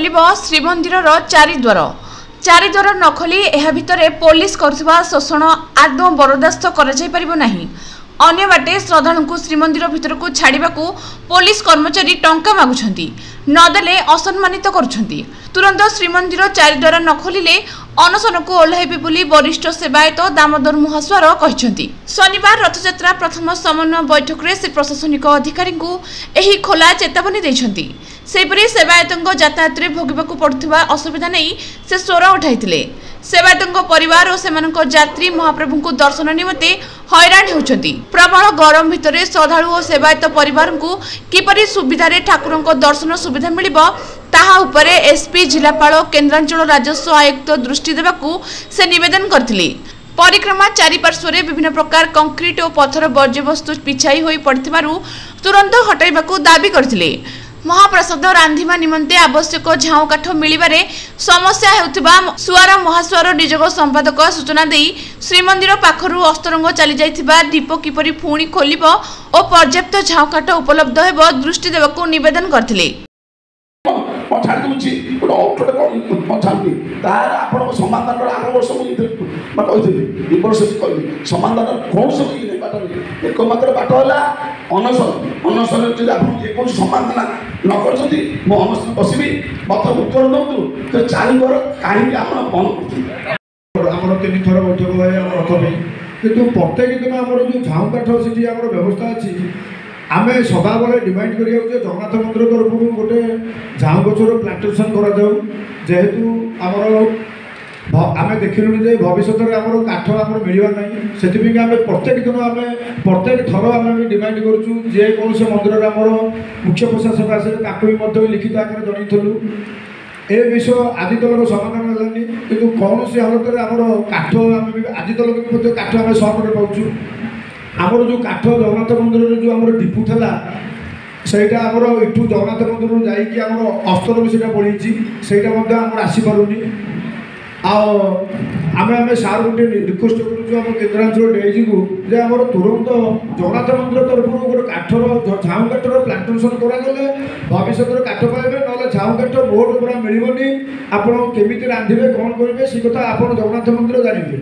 खोलिब श्रीमंदिर चारिद्वार न खोली एहा भितरे पुलिस करुवा शोषण आदौ बरदास्त अन्य बाटे श्रद्धालु श्रीमंदिर भितर को छाड़ा पुलिस कर्मचारी टंका मागुंट नदेले असम्मानित करुछंती। तुरंत श्रीमंदिर चारिद्वार न खोलिले अनशन को ओह्लैबे बोली वरिष्ठ सेवायत दामोदर मुहास्वार कहते। शनिवार रथयात्रा प्रथम समन्वय बैठक में से प्रशासनिक अधिकारी को एही खोला चेतावनी देछंती। सेपरी सेवायतों यातायात में भोगवाक पड़ुवा असुविधा नहीं से स्वर उठाइथिले। सेवायतों परिवार और सेमानक यात्री महाप्रभु को दर्शन निमंते हैरान होउछंती। प्रबल गरम भितर श्रद्धालु और सेवायत परिवार को किपरि सुविधा ठाकुर दर्शन सुविधा मिलिबो ताहा उपरे एसपी जिलापाल केन्द्रांचल राजस्व आयुक्त दृष्टि देवाकू से निवेदन करथिले। परिक्रमा चारिपार्श्वरे विभिन्न प्रकार कंक्रीट और पत्थर वर्ज्यवस्तु पिछाई होई पड़थिबारु तुरंत हटाइबाकू दाबी करथिले। महाप्रसाद रांधिबा निमंते आवश्यक झाऊ काठ मिलिबारे समस्या हेउथिबा सुआर महास्वार निजोग संपादक सूचना देई श्रीमंदिर पाखरु अस्तरंग चली जाइथिबा दीप किपरि पुणी खोलिबो और पर्याप्त झाऊ काठ उपलब्ध हेबो दृष्टि देबाकू निवेदन करथिले। एकमात्र बाट है अनशन समाधान न बसबी मत उत्तर दिखाँ तो चारिद्वार कहीं आप बंद कर तीन थर बैठक है रथ कि प्रत्येक दिन आम जो झाऊ काठ से व्यवस्था अच्छी आम सदाबले डिमांड कर जगन्नाथ मंदिर तरफ गोटे झाऊ गचर प्लांटेसन करेतु आम देखिलु जे भविष्य में आम काठ आम मिलवा ना से प्रत्येक दिन आम प्रत्येक थर आम डिमांड करूँ जेकोसी मंदिर आम मुख्य प्रशासक आसे भी लिखित आकार जनईलु ए विषय आज तक समाधान है कि कौन सी हालत में आम काठ आज तक काठ आम सर्ट पाचु आमर जो काठ जगन्नाथ मंदिर जो आम डिपू था सहीटा आमर यू जगन्नाथ मंदिर जाम अस्तर भी से बढ़ी सहीटा आम आसीपारूनी आम सार गोटे रिक्वेस्ट करूँ केन्द्रांचल डीआईजी को जे आम तुरंत जगन्नाथ मंदिर तरफ गोटे काठर झाऊ काठर प्लांटेसन करागले भविष्य में काठ पाइबे ना झाऊ काठ बोर्ड पूरा मिलनी आपड़ केमी रांधे कौन करेंगे से कथा आप जगन्नाथ मंदिर जानवे।